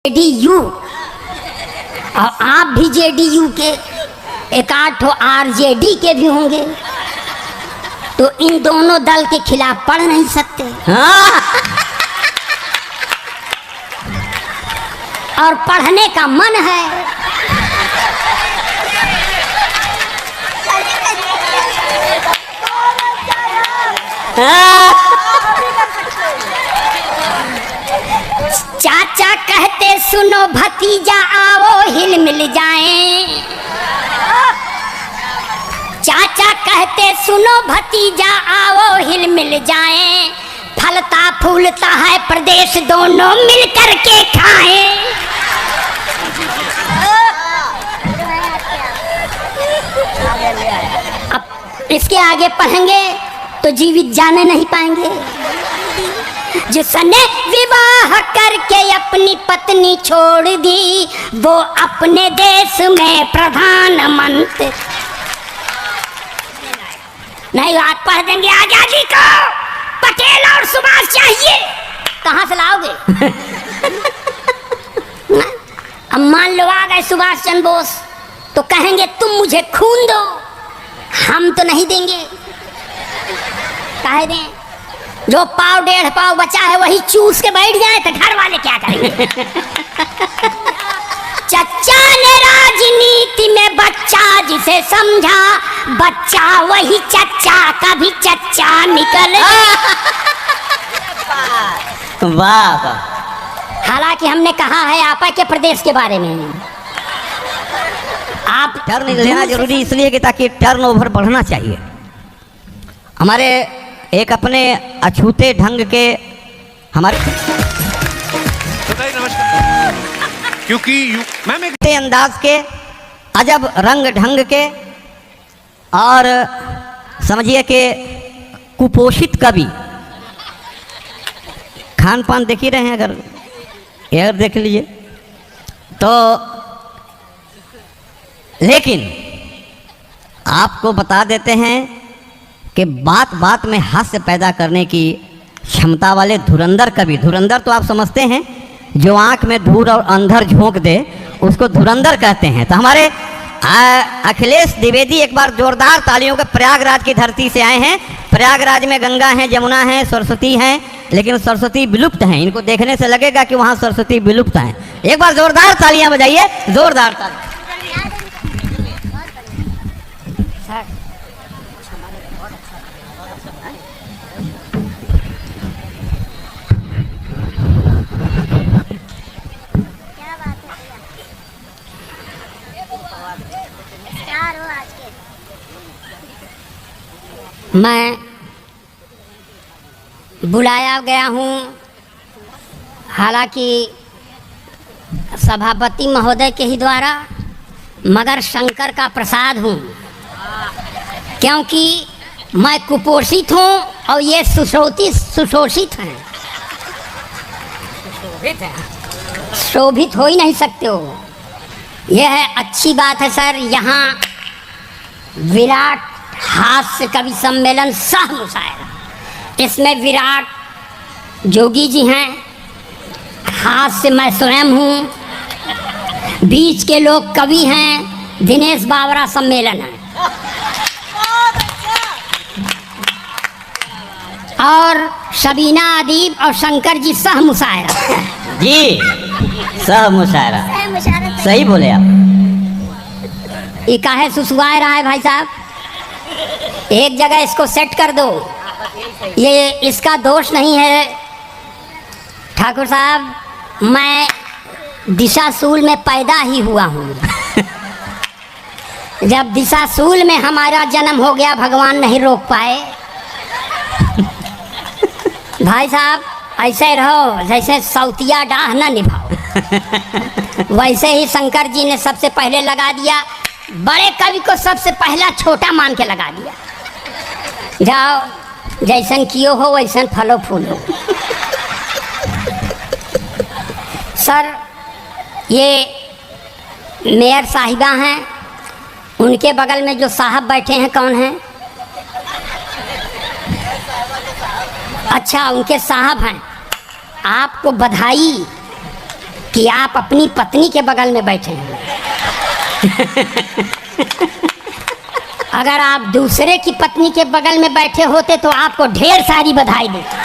JDU और आप भी जेडीयू के, एक आठ आरजेडी के भी होंगे, तो इन दोनों दल के खिलाफ पढ़ नहीं सकते। हाँ। और पढ़ने का मन है। हाँ। चाचा कहते सुनो भतीजा आओ हिल मिल जाएं। चाचा कहते सुनो भतीजा आओ हिल मिल जाएं। फलता फूलता है प्रदेश दोनों मिल कर के खाएं। अब इसके आगे पढ़ेंगे तो जीवित जाने नहीं पाएंगे। जिसने विवाह करके अपनी पत्नी छोड़ दी वो अपने देश में प्रधानमंत्री नहीं। आज पढ़ देंगे आजादी को पटेल और सुभाष चाहिए, कहाँ से लाओगे? अब मान लो आ गए सुभाष चंद्र बोस तो कहेंगे तुम मुझे खून दो, हम तो नहीं देंगे। काहे दें? जो पाव डेढ़ पाव बचा है वही चूस के बैठ जाए तो घर वाले क्या करेंगे? चच्चा ने राजनीति में बच्चा जिसे समझा, बच्चा वही चच्चा कभी चच्चा निकल। वाह। हालांकि हमने कहा है आपा के प्रदेश के बारे में आप टर्न लेना जरूरी इसलिए कि ताकि टर्न ओवर बढ़ना चाहिए। हमारे एक अपने अछूते ढंग के हमारे नमस्कार, क्योंकि मैम एक अंदाज के अजब रंग ढंग के और समझिए कि कुपोषित कवि। खान पान देख ही रहे हैं, अगर एयर देख लीजिए तो। लेकिन आपको बता देते हैं कि बात बात में हास्य पैदा करने की क्षमता वाले धुरंधर कवि। धुरंधर तो आप समझते हैं, जो आंख में धूल और अंधर झोंक दे उसको धुरंधर कहते हैं। तो हमारे अखिलेश द्विवेदी एक बार जोरदार तालियों के प्रयागराज की धरती से आए हैं। प्रयागराज में गंगा है, जमुना है, सरस्वती है, लेकिन सरस्वती विलुप्त हैं। इनको देखने से लगेगा कि वहाँ सरस्वती विलुप्त हैं। एक बार जोरदार तालियां बजाइए, जोरदार तालियां। मैं बुलाया गया हूँ, हालांकि सभापति महोदय के ही द्वारा, मगर शंकर का प्रसाद हूँ, क्योंकि मैं कुपोषित हूँ और ये सुशोषित हैं। शोभित हो ही नहीं सकते हो। यह है अच्छी बात है सर। यहाँ विराट हास्य कवि सम्मेलन सह मुशायरा, इसमें विराट जोगी जी हैं, हास्य मैं स्वयं हूँ, बीच के लोग कवि हैं, दिनेश बावरा सम्मेलन है, और शबीना अदीब और शंकर जी सह मुशायरा। जी सह मुशायरा, सही बोले आप। ये काहे सुसुआ रहा है भाई साहब? एक जगह इसको सेट कर दो। ये इसका दोष नहीं है ठाकुर साहब, मैं दिशाशूल में पैदा ही हुआ हूँ। जब दिशाशूल में हमारा जन्म हो गया, भगवान नहीं रोक पाए। भाई साहब ऐसे रहो जैसे सौतिया डाह न निभाओ। वैसे ही शंकर जी ने सबसे पहले लगा दिया, बड़े कवि को सबसे पहला छोटा मान के लगा दिया। जाओ जैसन कियो हो वैसन फलो फूलो। सर ये मेयर साहिबा हैं, उनके बगल में जो साहब बैठे हैं कौन हैं? अच्छा उनके साहब हैं। आपको बधाई कि कि आप अपनी पत्नी के बगल में बैठे हैं। अगर आप दूसरे की पत्नी के बगल में बैठे होते तो आपको ढेर सारी बधाई देते।